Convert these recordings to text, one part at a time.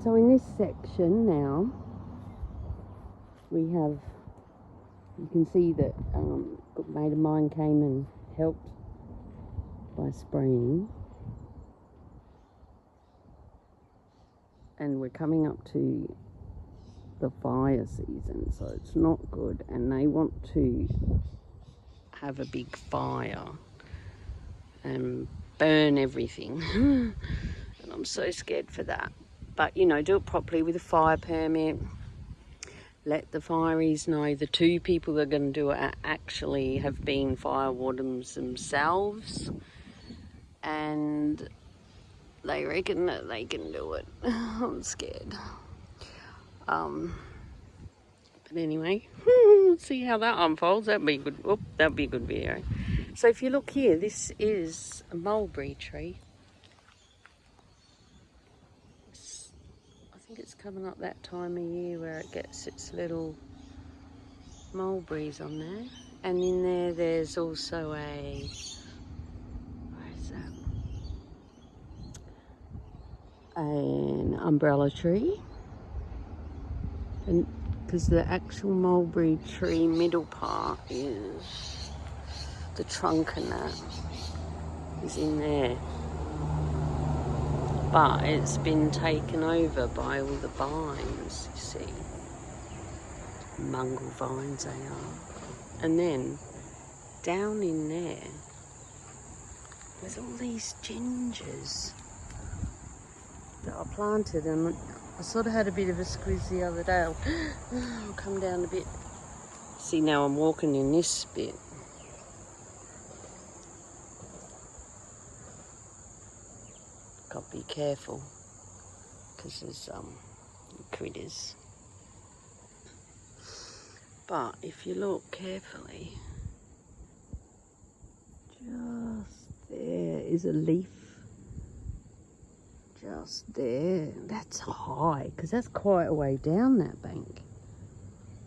So in this section now, we have, you can see that a mate of mine came and helped by spraying. And we're coming up to the fire season, so it's not good. And they want to have a big fire and burn everything. And I'm so scared for that. But, you know, do it properly with a fire permit. Let the fireys know the two people that are going to do it actually have been fire wardens themselves. And they reckon that they can do it. I'm scared. But anyway, see how that unfolds. That'd be good. Oh, that'd be a good video. So if you look here, this is a mulberry tree. I think it's coming up that time of year where it gets its little mulberries on there. And in there, there's also a, where is that? An umbrella tree. And because the actual mulberry tree middle part is the trunk, and that is in there, but it's been taken over by all the vines, you see, mongrel vines they are. And then down in there there's all these gingers that I planted, and I sort of had a bit of a squeeze the other day. I'll come down a bit. See, now I'm walking in this bit. Got to be careful because there's critters. But if you look carefully, just there is a leaf. Just there. That's high, because that's quite a way down that bank.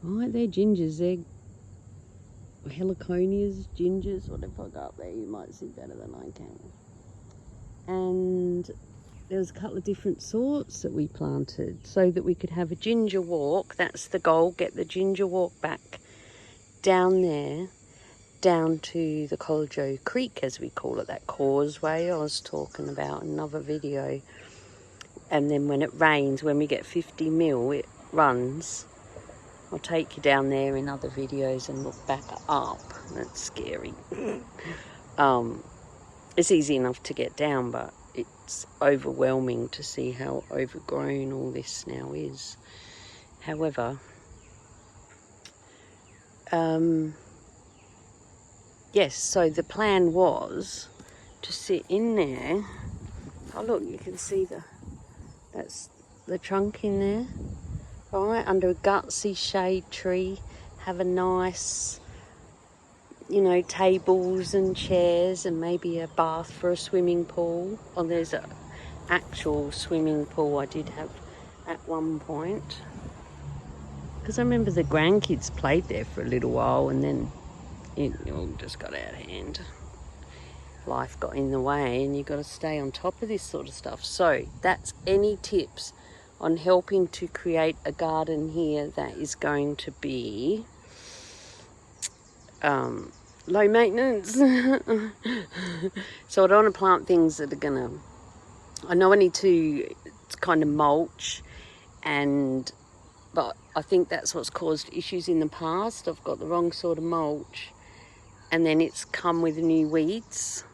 Right, they're gingers. They're heliconias, gingers, whatever I got up there. You might see better than I can. And there was a couple of different sorts that we planted so that we could have a ginger walk. That's the goal, get the ginger walk back down there, down to the Collegeau Creek, as we call it, that causeway I was talking about in another video. And then when it rains, when we get 50 mil, it runs. I'll take you down there in other videos and look back up. That's scary. It's easy enough to get down, but it's overwhelming to see how overgrown all this now is. However, yes, so the plan was to sit in there. Oh look, you can see that's the trunk in there, right, under a gutsy shade tree, have a nice, you know, tables and chairs and maybe a bath for a swimming pool. Oh, there's an actual swimming pool I did have at one point, because I remember the grandkids played there for a little while, and then it all just got out of hand. Life got in the way, and you've got to stay on top of this sort of stuff. So that's any tips on helping to create a garden here that is going to be low maintenance. So I don't want to plant things that are gonna, I know I need to kind of mulch, but I think that's what's caused issues in the past. I've got the wrong sort of mulch, and then it's come with new weeds.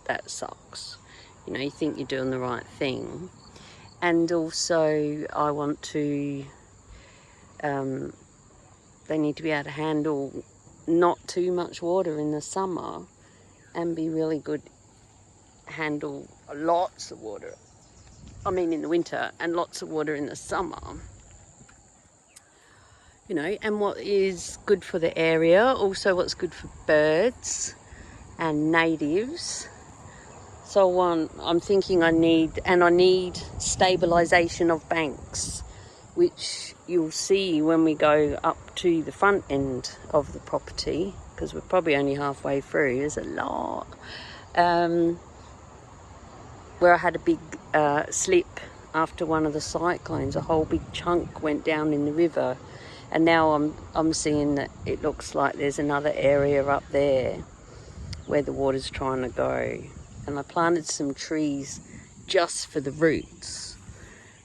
That sucks. You know, you think you're doing the right thing. And also I want to, they need to be able to handle not too much water in the summer and be really good, handle lots of water. I mean in the winter, and lots of water in the summer. You know, and what is good for the area, also what's good for birds and natives. So I'm thinking I need stabilisation of banks, which you'll see when we go up to the front end of the property, because we're probably only halfway through. There's a lot. Where I had a big slip after one of the cyclones. A whole big chunk went down in the river, and now I'm seeing that it looks like there's another area up there where the water's trying to go. And I planted some trees just for the roots,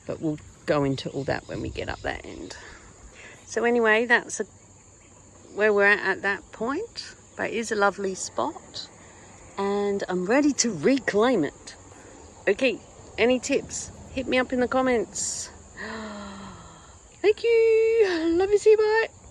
but we'll go into all that when we get up that end. So anyway, that's where we're at that point, but it is a lovely spot, and I'm ready to reclaim it. Okay, any tips? Hit me up in the comments. Thank you. Love you. See you. Bye.